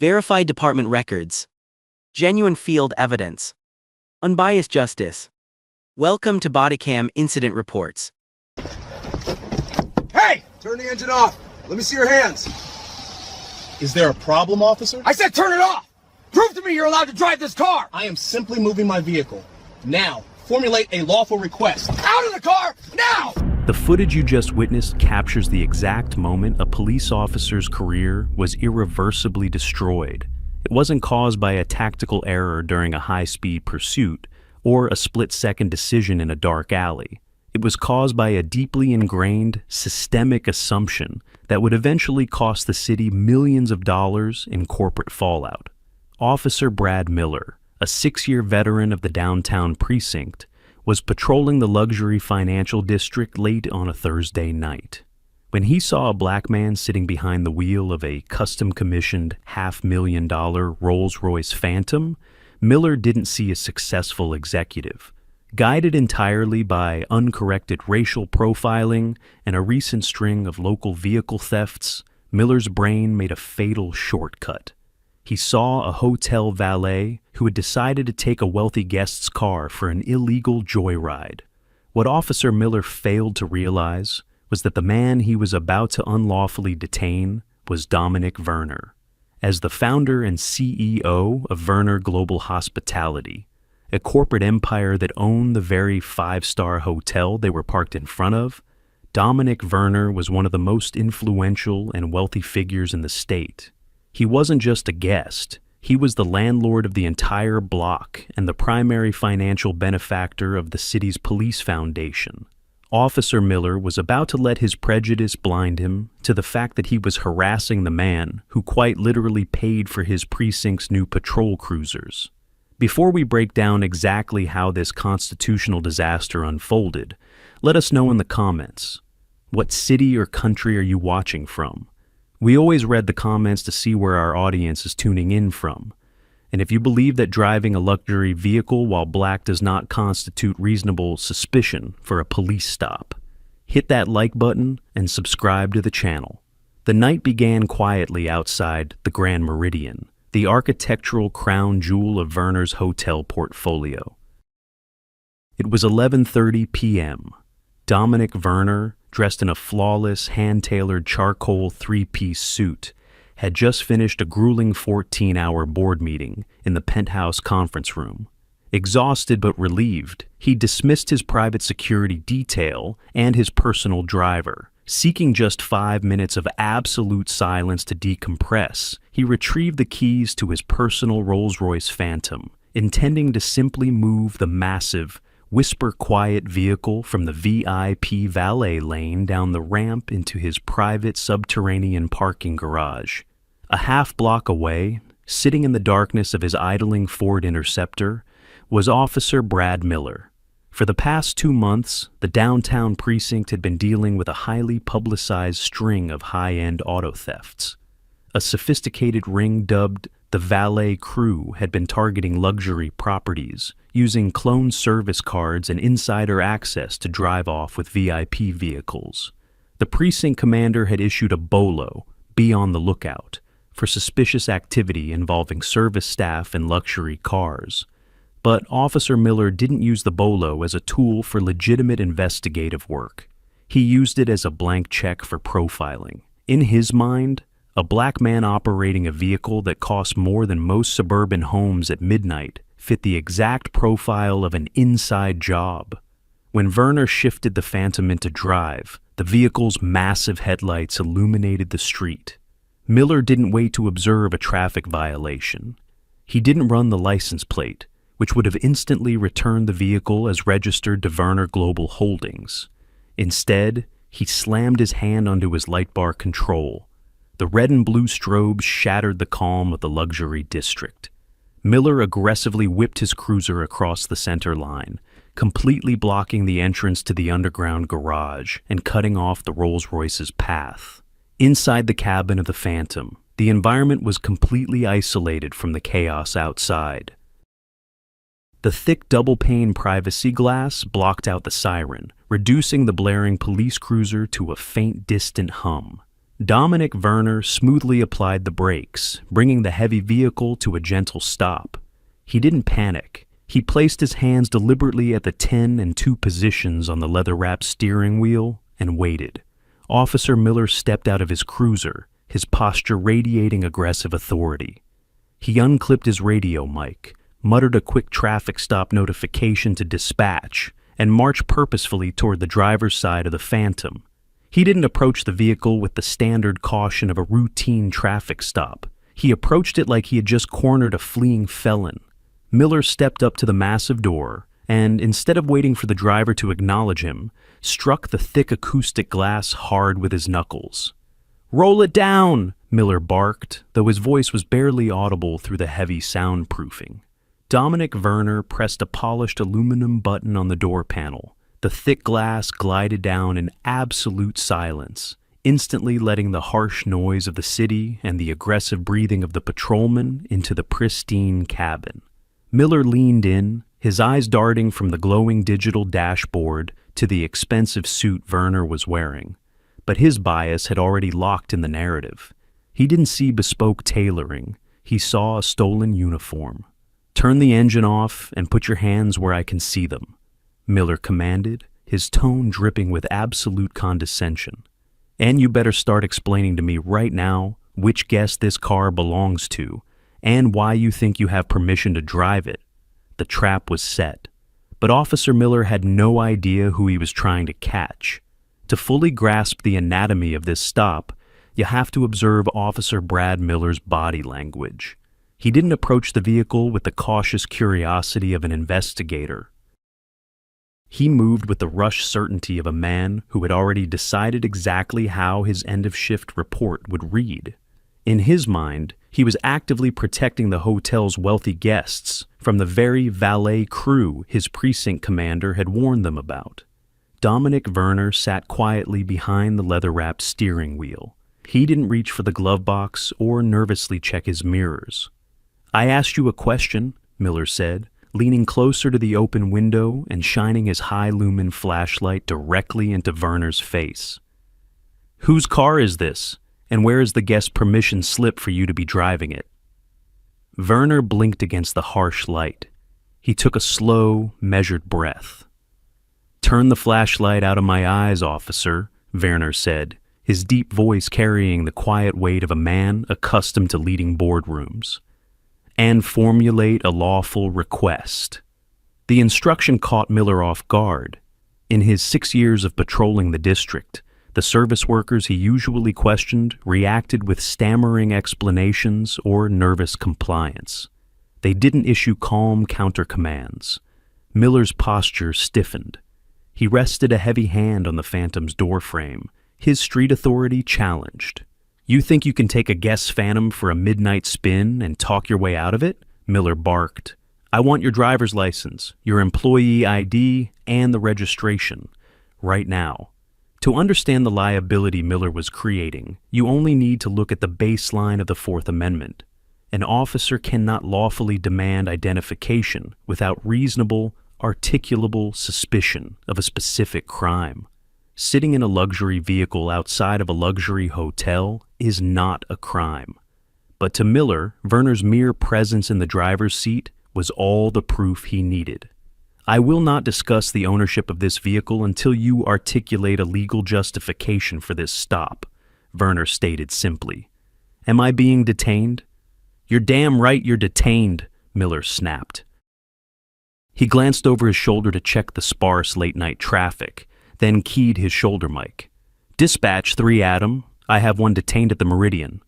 Verified department records. Genuine field evidence. Unbiased justice. Welcome to Bodycam Incident Reports. Hey! Turn the engine off. Let me see your hands. Is there a problem, officer? I said turn it off! Prove to me you're allowed to drive this car! I am simply moving my vehicle. Now, formulate a lawful request. Out of the car, now! The footage you just witnessed captures the exact moment a police officer's career was irreversibly destroyed. It wasn't caused by a tactical error during a high-speed pursuit or a split-second decision in a dark alley. It was caused by a deeply ingrained, systemic assumption that would eventually cost the city millions of dollars in corporate fallout. Officer Brad Miller, a 6-year veteran of the downtown precinct, was patrolling the luxury financial district late on a Thursday night. When he saw a black man sitting behind the wheel of a custom-commissioned $500,000 Rolls-Royce Phantom, Miller didn't see a successful executive. Guided entirely by uncorrected racial profiling and a recent string of local vehicle thefts, Miller's brain made a fatal shortcut. He saw a hotel valet who had decided to take a wealthy guest's car for an illegal joyride. What Officer Miller failed to realize was that the man he was about to unlawfully detain was Dominic Werner. As the founder and CEO of Werner Global Hospitality, a corporate empire that owned the very 5-star hotel they were parked in front of, Dominic Werner was one of the most influential and wealthy figures in the state. He wasn't just a guest, he was the landlord of the entire block and the primary financial benefactor of the city's police foundation. Officer Miller was about to let his prejudice blind him to the fact that he was harassing the man who quite literally paid for his precinct's new patrol cruisers. Before we break down exactly how this constitutional disaster unfolded, let us know in the comments. What city or country are you watching from? We always read the comments to see where our audience is tuning in from. And if you believe that driving a luxury vehicle while black does not constitute reasonable suspicion for a police stop, hit that like button and subscribe to the channel. The night began quietly outside the Grand Meridian, the architectural crown jewel of Werner's hotel portfolio. It was 11:30 p.m. Dominic Werner, dressed in a flawless, hand-tailored charcoal 3-piece suit, had just finished a grueling 14-hour board meeting in the penthouse conference room. Exhausted but relieved, he dismissed his private security detail and his personal driver. Seeking just 5 minutes of absolute silence to decompress, he retrieved the keys to his personal Rolls-Royce Phantom, intending to simply move the massive, whisper-quiet vehicle from the VIP valet lane down the ramp into his private subterranean parking garage. A half-block away, sitting in the darkness of his idling Ford Interceptor, was Officer Brad Miller. For the past 2 months, the downtown precinct had been dealing with a highly publicized string of high-end auto thefts. A sophisticated ring dubbed the Valet Crew had been targeting luxury properties, using cloned service cards and insider access to drive off with VIP vehicles. The precinct commander had issued a BOLO, be on the lookout, for suspicious activity involving service staff and luxury cars. But Officer Miller didn't use the BOLO as a tool for legitimate investigative work. He used it as a blank check for profiling. In his mind, a black man operating a vehicle that cost more than most suburban homes at midnight fit the exact profile of an inside job. When Werner shifted the Phantom into drive, the vehicle's massive headlights illuminated the street. Miller didn't wait to observe a traffic violation. He didn't run the license plate, which would have instantly returned the vehicle as registered to Werner Global Holdings. Instead, he slammed his hand onto his light bar control. The red and blue strobes shattered the calm of the luxury district. Miller aggressively whipped his cruiser across the center line, completely blocking the entrance to the underground garage and cutting off the Rolls-Royce's path. Inside the cabin of the Phantom, the environment was completely isolated from the chaos outside. The thick double-pane privacy glass blocked out the siren, reducing the blaring police cruiser to a faint, distant hum. Dominic Werner smoothly applied the brakes, bringing the heavy vehicle to a gentle stop. He didn't panic. He placed his hands deliberately at the 10 and 2 positions on the leather-wrapped steering wheel and waited. Officer Miller stepped out of his cruiser, his posture radiating aggressive authority. He unclipped his radio mic, muttered a quick traffic stop notification to dispatch, and marched purposefully toward the driver's side of the Phantom. He didn't approach the vehicle with the standard caution of a routine traffic stop. He approached it like he had just cornered a fleeing felon. Miller stepped up to the massive door and, instead of waiting for the driver to acknowledge him, struck the thick acoustic glass hard with his knuckles. "Roll it down!" Miller barked, though his voice was barely audible through the heavy soundproofing. Dominic Werner pressed a polished aluminum button on the door panel. The thick glass glided down in absolute silence, instantly letting the harsh noise of the city and the aggressive breathing of the patrolman into the pristine cabin. Miller leaned in, his eyes darting from the glowing digital dashboard to the expensive suit Werner was wearing. But his bias had already locked in the narrative. He didn't see bespoke tailoring. He saw a stolen uniform. "Turn the engine off and put your hands where I can see them," Miller commanded, his tone dripping with absolute condescension. "And you better start explaining to me right now which guest this car belongs to and why you think you have permission to drive it." The trap was set. But Officer Miller had no idea who he was trying to catch. To fully grasp the anatomy of this stop, you have to observe Officer Brad Miller's body language. He didn't approach the vehicle with the cautious curiosity of an investigator. He moved with the rushed certainty of a man who had already decided exactly how his end-of-shift report would read. In his mind, he was actively protecting the hotel's wealthy guests from the very valet crew his precinct commander had warned them about. Dominic Werner sat quietly behind the leather-wrapped steering wheel. He didn't reach for the glove box or nervously check his mirrors. "I asked you a question," Miller said, leaning closer to the open window and shining his high-lumen flashlight directly into Werner's face. "Whose car is this? And where is the guest permission slip for you to be driving it?" Werner blinked against the harsh light. He took a slow, measured breath. "Turn the flashlight out of my eyes, officer," Werner said, his deep voice carrying the quiet weight of a man accustomed to leading boardrooms. "And formulate a lawful request." The instruction caught Miller off guard. In his 6 years of patrolling the district, the service workers he usually questioned reacted with stammering explanations or nervous compliance. They didn't issue calm countercommands. Miller's posture stiffened. He rested a heavy hand on the Phantom's doorframe, his street authority challenged. "You think you can take a guest Phantom for a midnight spin and talk your way out of it?" Miller barked. "I want your driver's license, your employee ID, and the registration. Right now." To understand the liability Miller was creating, you only need to look at the baseline of the Fourth Amendment. An officer cannot lawfully demand identification without reasonable, articulable suspicion of a specific crime. Sitting in a luxury vehicle outside of a luxury hotel is not a crime. But to Miller, Werner's mere presence in the driver's seat was all the proof he needed. "I will not discuss the ownership of this vehicle until you articulate a legal justification for this stop," Werner stated simply. "Am I being detained?" "You're damn right you're detained," Miller snapped. He glanced over his shoulder to check the sparse late-night traffic, then keyed his shoulder mic. "Dispatch 3 Adam, I have one detained at the Meridian."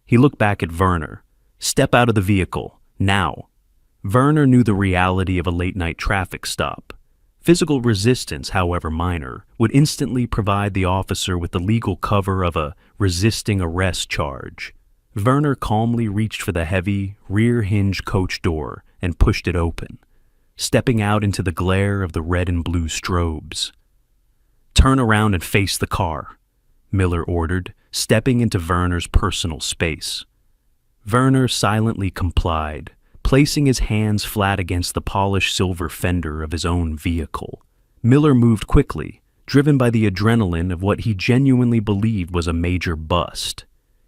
He looked back at Werner. "Step out of the vehicle, now." Werner knew the reality of a late-night traffic stop. Physical resistance, however minor, would instantly provide the officer with the legal cover of a resisting arrest charge. Werner calmly reached for the heavy, rear-hinge coach door and pushed it open, stepping out into the glare of the red and blue strobes. "Turn around and face the car," Miller ordered, stepping into Werner's personal space. Werner silently complied, placing his hands flat against the polished silver fender of his own vehicle. Miller moved quickly, driven by the adrenaline of what he genuinely believed was a major bust.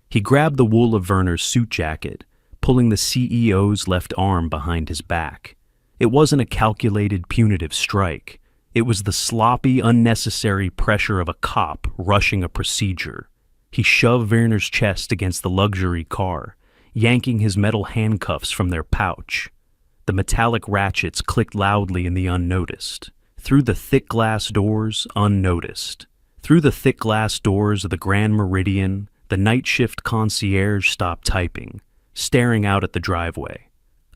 He grabbed the wool of Werner's suit jacket, pulling the CEO's left arm behind his back. It wasn't a calculated, punitive strike. It was the sloppy, unnecessary pressure of a cop rushing a procedure. He shoved Werner's chest against the luxury car, yanking his metal handcuffs from their pouch. The metallic ratchets clicked loudly in the unnoticed. Through the thick glass doors, unnoticed. Through the thick glass doors of the Grand Meridian, the night shift concierge stopped typing, staring out at the driveway.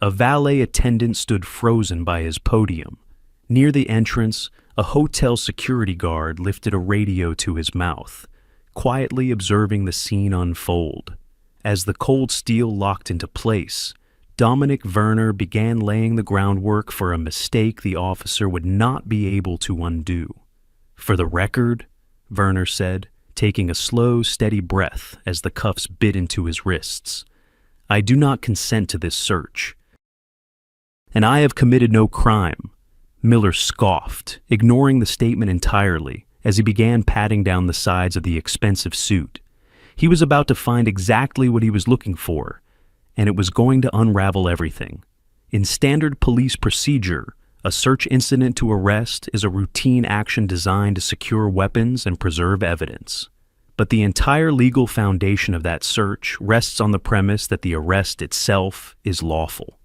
A valet attendant stood frozen by his podium. Near the entrance, a hotel security guard lifted a radio to his mouth, quietly observing the scene unfold. As the cold steel locked into place, Dominic Werner began laying the groundwork for a mistake the officer would not be able to undo. "For the record," Werner said, taking a slow, steady breath as the cuffs bit into his wrists, "I do not consent to this search. And I have committed no crime." Miller scoffed, ignoring the statement entirely, as he began patting down the sides of the expensive suit. He was about to find exactly what he was looking for, and it was going to unravel everything. In standard police procedure, a search incident to arrest is a routine action designed to secure weapons and preserve evidence. But the entire legal foundation of that search rests on the premise that the arrest itself is lawful.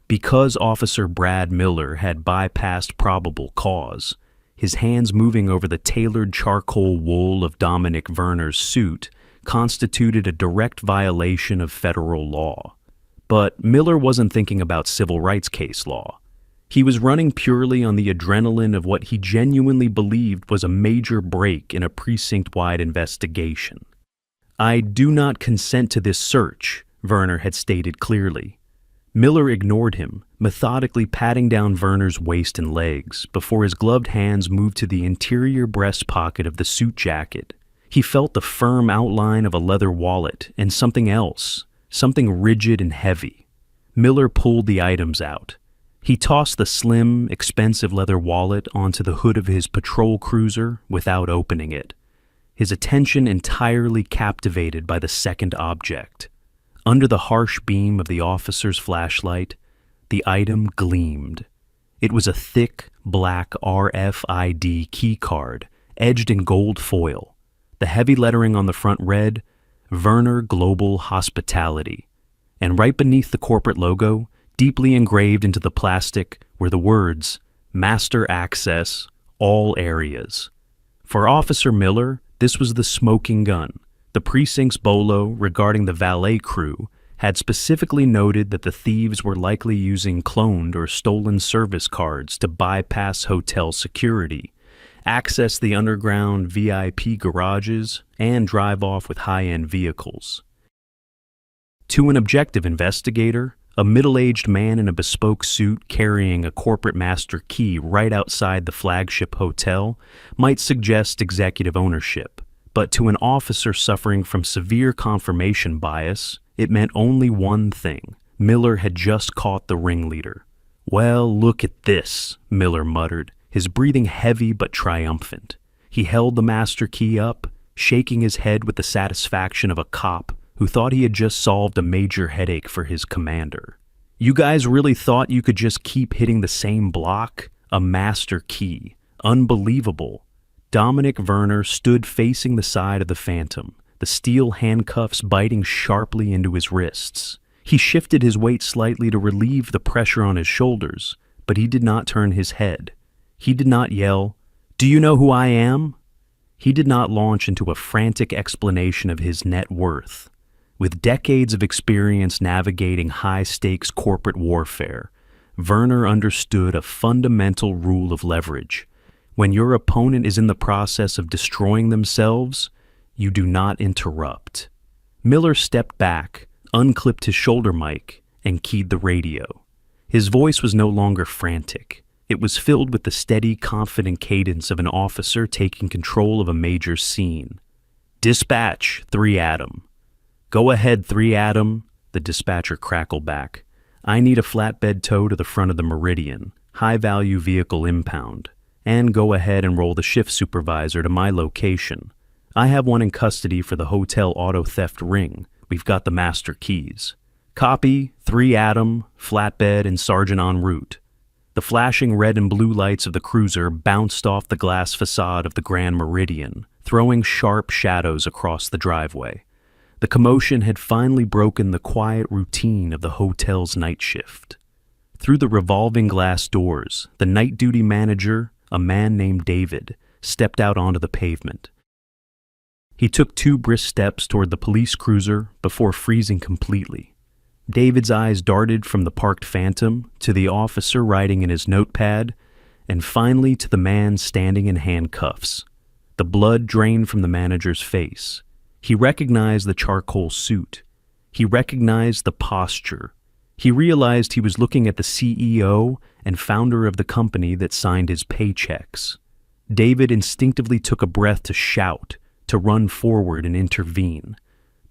Because Officer Brad Miller had bypassed probable cause, his hands moving over the tailored charcoal wool of Dominic Werner's suit constituted a direct violation of federal law. But Miller wasn't thinking about civil rights case law. He was running purely on the adrenaline of what he genuinely believed was a major break in a precinct-wide investigation. "I do not consent to this search," Werner had stated clearly. Miller ignored him, methodically patting down Werner's waist and legs before his gloved hands moved to the interior breast pocket of the suit jacket. He felt the firm outline of a leather wallet and something else, something rigid and heavy. Miller pulled the items out. He tossed the slim, expensive leather wallet onto the hood of his patrol cruiser without opening it, his attention entirely captivated by the second object. Under the harsh beam of the officer's flashlight, the item gleamed. It was a thick, black RFID key card, edged in gold foil. The heavy lettering on the front read, "Werner Global Hospitality." And right beneath the corporate logo, deeply engraved into the plastic, were the words, "Master Access, All Areas." For Officer Miller, this was the smoking gun. The precinct's bolo regarding the valet crew had specifically noted that the thieves were likely using cloned or stolen service cards to bypass hotel security, access the underground VIP garages, and drive off with high-end vehicles. To an objective investigator, a middle-aged man in a bespoke suit carrying a corporate master key right outside the flagship hotel might suggest executive ownership. But to an officer suffering from severe confirmation bias, it meant only one thing. Miller had just caught the ringleader. "Well, look at this," Miller muttered, his breathing heavy but triumphant. He held the master key up, shaking his head with the satisfaction of a cop who thought he had just solved a major headache for his commander. "You guys really thought you could just keep hitting the same block? A master key. Unbelievable." Dominic Werner stood facing the side of the Phantom, the steel handcuffs biting sharply into his wrists. He shifted his weight slightly to relieve the pressure on his shoulders, but he did not turn his head. He did not yell, "Do you know who I am?" He did not launch into a frantic explanation of his net worth. With decades of experience navigating high-stakes corporate warfare, Werner understood a fundamental rule of leverage. When your opponent is in the process of destroying themselves, you do not interrupt. Miller stepped back, unclipped his shoulder mic, and keyed the radio. His voice was no longer frantic. It was filled with the steady, confident cadence of an officer taking control of a major scene. "Dispatch, 3 Adam. "Go ahead, 3 Adam, the dispatcher crackled back. "I need a flatbed tow to the front of the Meridian, high-value vehicle impound. and go ahead and roll the shift supervisor to my location. I have one in custody for the hotel auto theft ring. We've got the master keys. Copy, 3 Adam, flatbed, and sergeant en route. The flashing red and blue lights of the cruiser bounced off the glass facade of the Grand Meridian, throwing sharp shadows across the driveway. The commotion had finally broken the quiet routine of the hotel's night shift. Through the revolving glass doors, the night duty manager, a man named David, stepped out onto the pavement. He took 2 brisk steps toward the police cruiser before freezing completely. David's eyes darted from the parked Phantom to the officer writing in his notepad, and finally to the man standing in handcuffs. The blood drained from the manager's face. He recognized the charcoal suit. He recognized the posture. He realized he was looking at the CEO and founder of the company that signed his paychecks. David instinctively took a breath to shout, to run forward and intervene.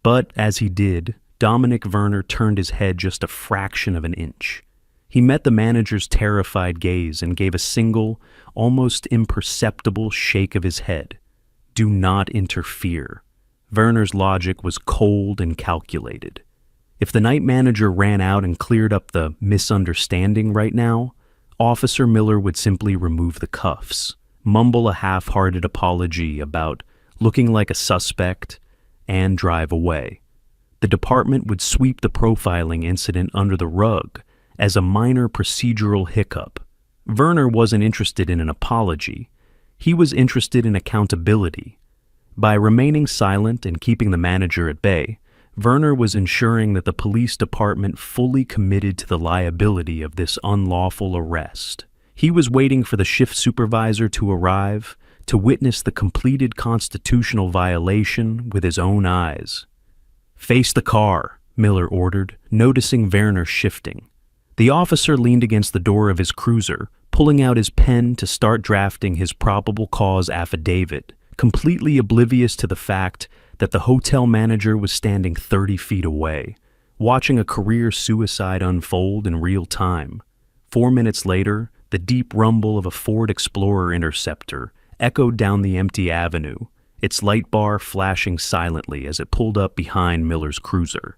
But as he did, Dominic Werner turned his head just a fraction of an inch. He met the manager's terrified gaze and gave a single, almost imperceptible shake of his head. Do not interfere. Werner's logic was cold and calculated. If the night manager ran out and cleared up the misunderstanding right now, Officer Miller would simply remove the cuffs, mumble a half-hearted apology about looking like a suspect, and drive away. The department would sweep the profiling incident under the rug as a minor procedural hiccup. Werner wasn't interested in an apology. He was interested in accountability. By remaining silent and keeping the manager at bay, Werner was ensuring that the police department fully committed to the liability of this unlawful arrest. He was waiting for the shift supervisor to arrive to witness the completed constitutional violation with his own eyes. "Face the car," Miller ordered, noticing Werner shifting. The officer leaned against the door of his cruiser, pulling out his pen to start drafting his probable cause affidavit, completely oblivious to the fact that the hotel manager was standing 30 feet away, watching a career suicide unfold in real time. 4 minutes later, the deep rumble of a Ford Explorer Interceptor echoed down the empty avenue, its light bar flashing silently as it pulled up behind Miller's cruiser.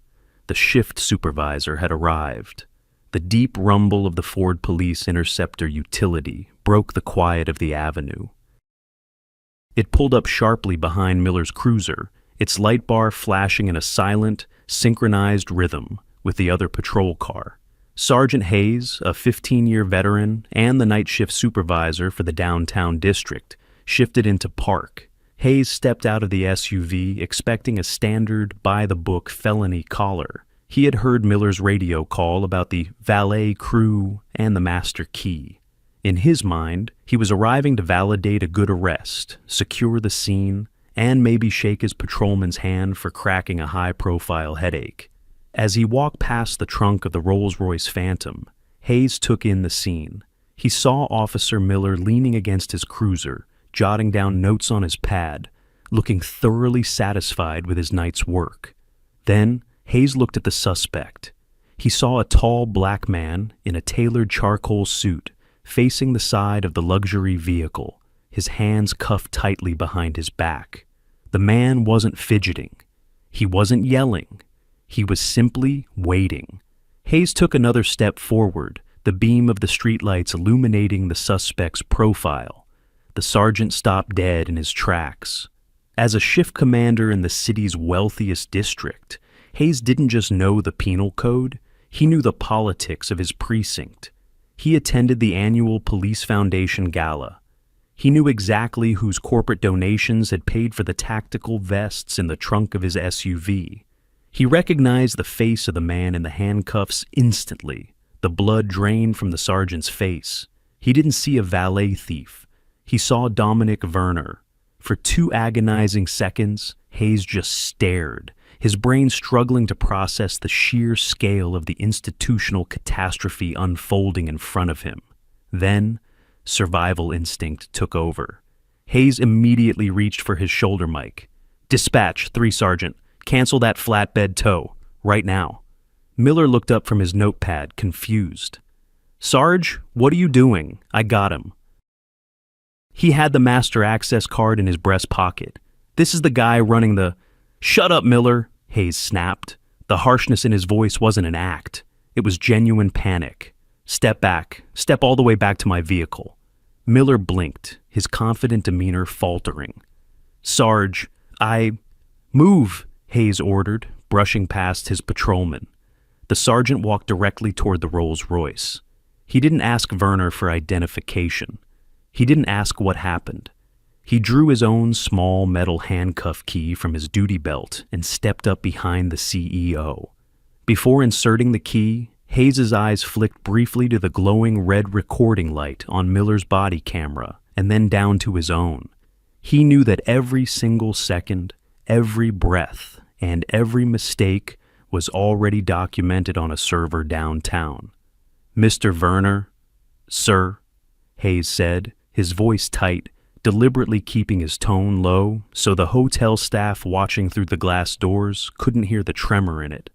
The shift supervisor had arrived. The deep rumble of the Ford Police Interceptor utility broke the quiet of the avenue. It pulled up sharply behind Miller's cruiser, its light bar flashing in a silent, synchronized rhythm with the other patrol car. Sergeant Hayes, a 15-year veteran and the night shift supervisor for the downtown district, shifted into park. Hayes stepped out of the SUV expecting a standard, by-the-book felony collar. He had heard Miller's radio call about the valet crew and the master key. In his mind, he was arriving to validate a good arrest, secure the scene, and maybe shake his patrolman's hand for cracking a high-profile headache. As he walked past the trunk of the Rolls-Royce Phantom, Hayes took in the scene. He saw Officer Miller leaning against his cruiser, jotting down notes on his pad, looking thoroughly satisfied with his night's work. Then, Hayes looked at the suspect. He saw a tall black man in a tailored charcoal suit facing the side of the luxury vehicle, his hands cuffed tightly behind his back. The man wasn't fidgeting. He wasn't yelling. He was simply waiting. Hayes took another step forward, the beam of the streetlights illuminating the suspect's profile. The sergeant stopped dead in his tracks. As a shift commander in the city's wealthiest district, Hayes didn't just know the penal code, he knew the politics of his precinct. He attended the annual Police Foundation Gala. He knew exactly whose corporate donations had paid for the tactical vests in the trunk of his SUV. He recognized the face of the man in the handcuffs instantly. The blood drained from the sergeant's face. He didn't see a valet thief. He saw Dominic Werner. For 2 agonizing seconds, Hayes just stared, his brain struggling to process the sheer scale of the institutional catastrophe unfolding in front of him. Then, survival instinct took over. Hayes immediately reached for his shoulder mic. "Dispatch, 3 Sergeant. Cancel that flatbed tow, right now." Miller looked up from his notepad, confused. "Sarge, what are you doing? I got him." He had the master access card in his breast pocket. "This is the guy running the—" "Shut up, Miller," Hayes snapped. The harshness in his voice wasn't an act. It was genuine panic. "Step back. Step all the way back to my vehicle." Miller blinked, his confident demeanor faltering. "Sarge, Move," Hayes ordered, brushing past his patrolman. The sergeant walked directly toward the Rolls-Royce. He didn't ask Werner for identification. He didn't ask what happened. He drew his own small metal handcuff key from his duty belt and stepped up behind the CEO. Before inserting the key, Hayes's eyes flicked briefly to the glowing red recording light on Miller's body camera and then down to his own. He knew that every single second, every breath, and every mistake was already documented on a server downtown. "Mr. Werner?" "Sir," Hayes said, his voice tight, deliberately keeping his tone low so the hotel staff watching through the glass doors couldn't hear the tremor in it.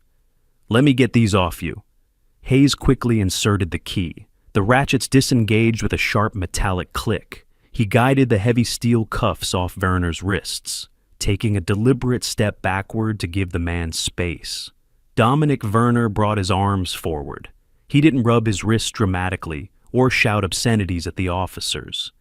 "Let me get these off you." Hayes quickly inserted the key. The ratchets disengaged with a sharp metallic click. He guided the heavy steel cuffs off Werner's wrists, taking a deliberate step backward to give the man space. Dominic Werner brought his arms forward. He didn't rub his wrists dramatically or shout obscenities at the officers.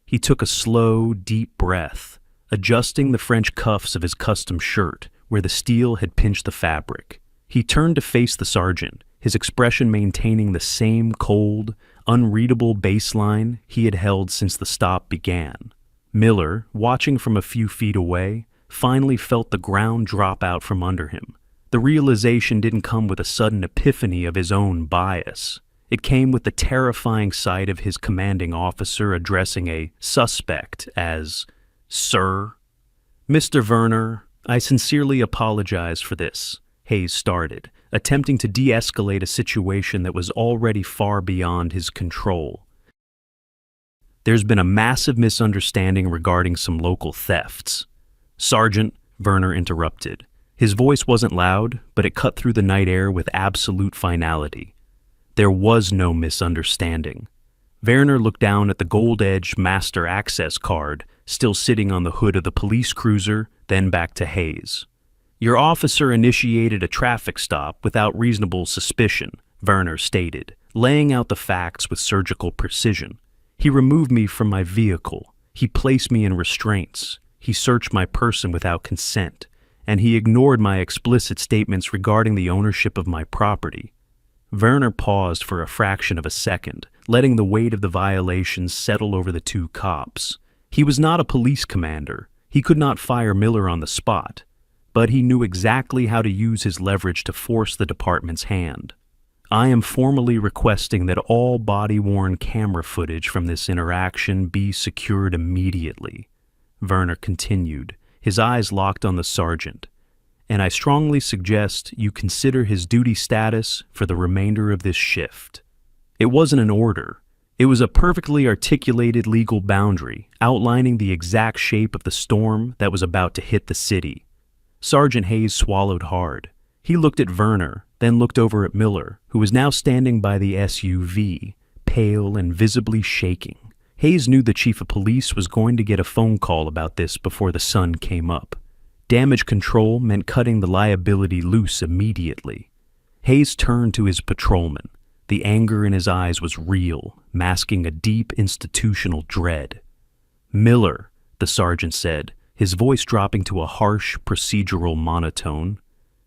He took a slow, deep breath, adjusting the French cuffs of his custom shirt where the steel had pinched the fabric. He turned to face the sergeant, his expression maintaining the same cold, unreadable baseline he had held since the stop began. Miller, watching from a few feet away, finally felt the ground drop out from under him. The realization didn't come with a sudden epiphany of his own bias. It came with the terrifying sight of his commanding officer addressing a suspect as, "Sir." "Mr. Werner, I sincerely apologize for this," Hayes started, attempting to de-escalate a situation that was already far beyond his control. "There's been a massive misunderstanding regarding some local thefts." "Sergeant," Werner interrupted. His voice wasn't loud, but it cut through the night air with absolute finality. "There was no misunderstanding." Werner looked down at the gold-edged master access card still sitting on the hood of the police cruiser, then back to Hayes. "Your officer initiated a traffic stop without reasonable suspicion," Werner stated, laying out the facts with surgical precision. "He removed me from my vehicle. He placed me in restraints. He searched my person without consent. And he ignored my explicit statements regarding the ownership of my property." Werner paused for a fraction of a second, letting the weight of the violations settle over the two cops. He was not a police commander. He could not fire Miller on the spot. But he knew exactly how to use his leverage to force the department's hand. "I am formally requesting that all body-worn camera footage from this interaction be secured immediately," Werner continued, his eyes locked on the sergeant. "And I strongly suggest you consider his duty status for the remainder of this shift." It wasn't an order. It was a perfectly articulated legal boundary outlining the exact shape of the storm that was about to hit the city. Sergeant Hayes swallowed hard. He looked at Werner, then looked over at Miller, who was now standing by the SUV, pale and visibly shaking. Hayes knew the chief of police was going to get a phone call about this before the sun came up. Damage control meant cutting the liability loose immediately. Hayes turned to his patrolman. The anger in his eyes was real, masking a deep institutional dread. "Miller," the sergeant said, his voice dropping to a harsh, procedural monotone,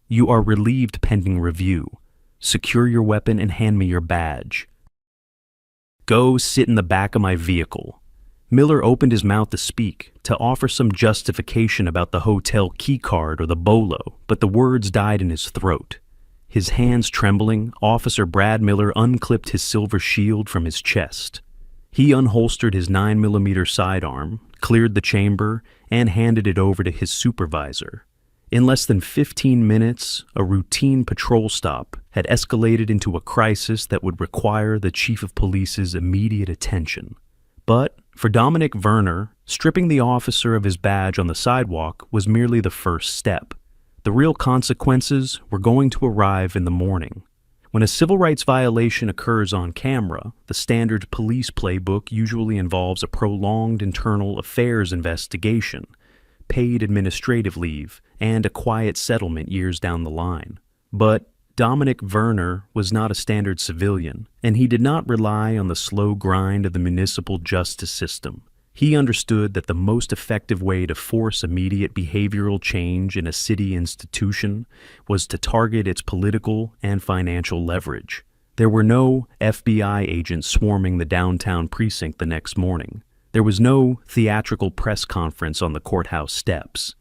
"you are relieved pending review. Secure your weapon and hand me your badge. Go sit in the back of my vehicle." Miller opened his mouth to speak, to offer some justification about the hotel keycard or the bolo, but the words died in his throat. His hands trembling, Officer Brad Miller unclipped his silver shield from his chest. He unholstered his 9mm sidearm, cleared the chamber, and handed it over to his supervisor. In less than 15 minutes, a routine patrol stop had escalated into a crisis that would require the chief of police's immediate attention. But for Dominic Werner, stripping the officer of his badge on the sidewalk was merely the first step. The real consequences were going to arrive in the morning. When a civil rights violation occurs on camera, the standard police playbook usually involves a prolonged internal affairs investigation, paid administrative leave, and a quiet settlement years down the line. But Dominic Werner was not a standard civilian, and he did not rely on the slow grind of the municipal justice system. He understood that the most effective way to force immediate behavioral change in a city institution was to target its political and financial leverage. There were no FBI agents swarming the downtown precinct the next morning. There was no theatrical press conference on the courthouse steps.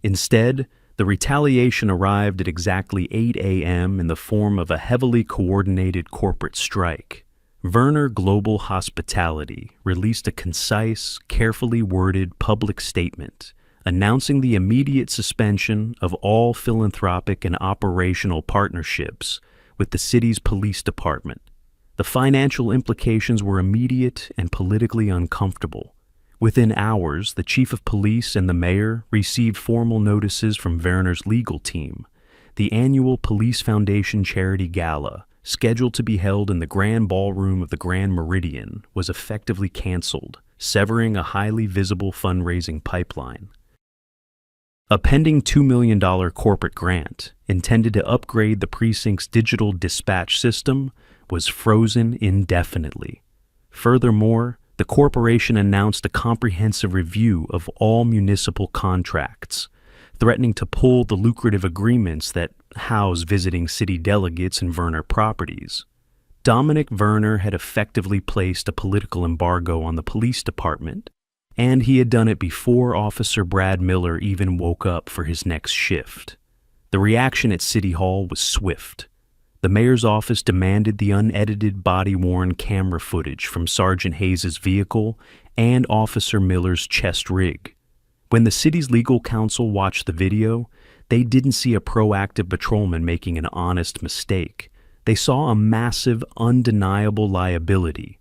Instead, the retaliation arrived at exactly 8 a.m. in the form of a heavily coordinated corporate strike. Werner Global Hospitality released a concise, carefully worded public statement announcing the immediate suspension of all philanthropic and operational partnerships with the city's police department. The financial implications were immediate and politically uncomfortable. Within hours, the chief of police and the mayor received formal notices from Werner's legal team. The annual Police Foundation Charity Gala, scheduled to be held in the Grand Ballroom of the Grand Meridian, was effectively canceled, severing a highly visible fundraising pipeline. A pending $2 million corporate grant, intended to upgrade the precinct's digital dispatch system, was frozen indefinitely. Furthermore, the corporation announced a comprehensive review of all municipal contracts, threatening to pull the lucrative agreements that house visiting city delegates and Werner properties. Dominic Werner had effectively placed a political embargo on the police department, and he had done it before Officer Brad Miller even woke up for his next shift. The reaction at City Hall was swift. The mayor's office demanded the unedited body-worn camera footage from Sergeant Hayes' vehicle and Officer Miller's chest rig. When the city's legal counsel watched the video, they didn't see a proactive patrolman making an honest mistake. They saw a massive, undeniable liability.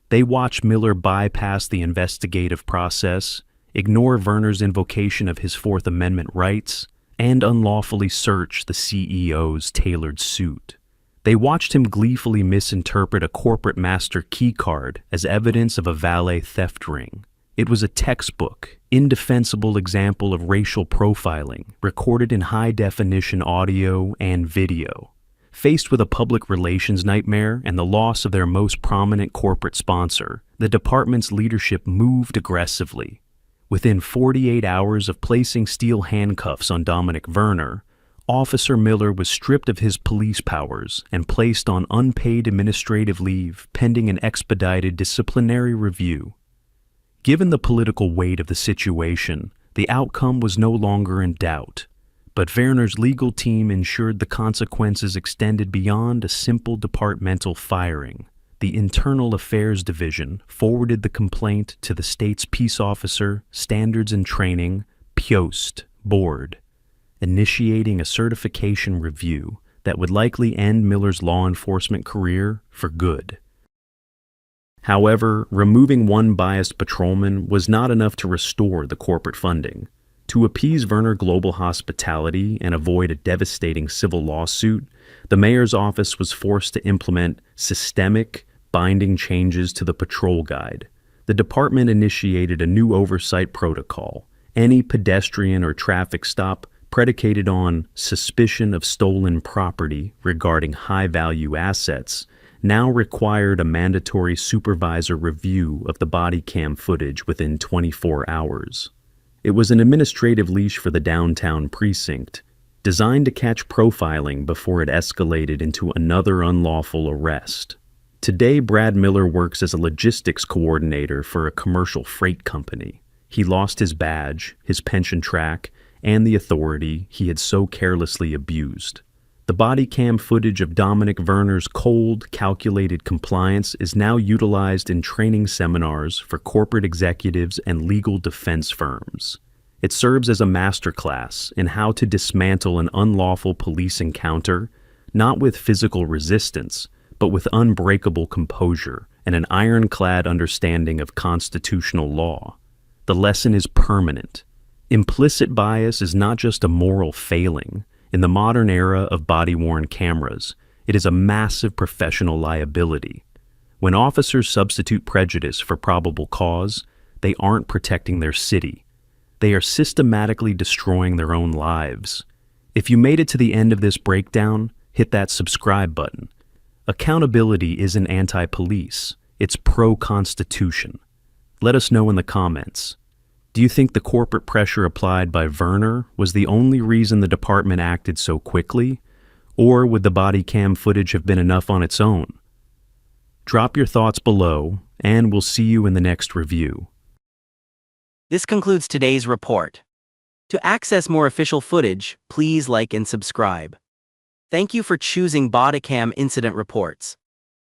They watched Miller bypass the investigative process, ignore Werner's invocation of his Fourth Amendment rights, and unlawfully search the CEO's tailored suit. They watched him gleefully misinterpret a corporate master keycard as evidence of a valet theft ring. It was a textbook, indefensible example of racial profiling, recorded in high-definition audio and video. Faced with a public relations nightmare and the loss of their most prominent corporate sponsor, the department's leadership moved aggressively. Within 48 hours of placing steel handcuffs on Dominic Werner, Officer Miller was stripped of his police powers and placed on unpaid administrative leave pending an expedited disciplinary review. Given the political weight of the situation, the outcome was no longer in doubt, but Werner's legal team ensured the consequences extended beyond a simple departmental firing. The Internal Affairs Division forwarded the complaint to the state's Peace Officer, Standards and Training, PIOST, board, initiating a certification review that would likely end Miller's law enforcement career for good. However, removing one biased patrolman was not enough to restore the corporate funding. To appease Werner Global Hospitality and avoid a devastating civil lawsuit, the mayor's office was forced to implement systemic, binding changes to the patrol guide. The department initiated a new oversight protocol. Any pedestrian or traffic stop predicated on suspicion of stolen property regarding high-value assets now required a mandatory supervisor review of the body cam footage within 24 hours. It was an administrative leash for the downtown precinct, designed to catch profiling before it escalated into another unlawful arrest. Today, Brad Miller works as a logistics coordinator for a commercial freight company. He lost his badge, his pension track, and the authority he had so carelessly abused. The body cam footage of Dominic Werner's cold, calculated compliance is now utilized in training seminars for corporate executives and legal defense firms. It serves as a masterclass in how to dismantle an unlawful police encounter, not with physical resistance, but with unbreakable composure and an ironclad understanding of constitutional law. The lesson is permanent. Implicit bias is not just a moral failing. In the modern era of body-worn cameras, It is a massive professional liability. When officers substitute prejudice for probable cause, they aren't protecting their city. They are systematically destroying their own lives. If you made it to the end of this breakdown, hit that subscribe button. Accountability isn't anti-police, it's pro-Constitution. Let us know in the comments. Do you think the corporate pressure applied by Werner was the only reason the department acted so quickly? Or would the body cam footage have been enough on its own? Drop your thoughts below, and we'll see you in the next review. This concludes today's report. To access more official footage, please like and subscribe. Thank you for choosing Bodycam Incident Reports.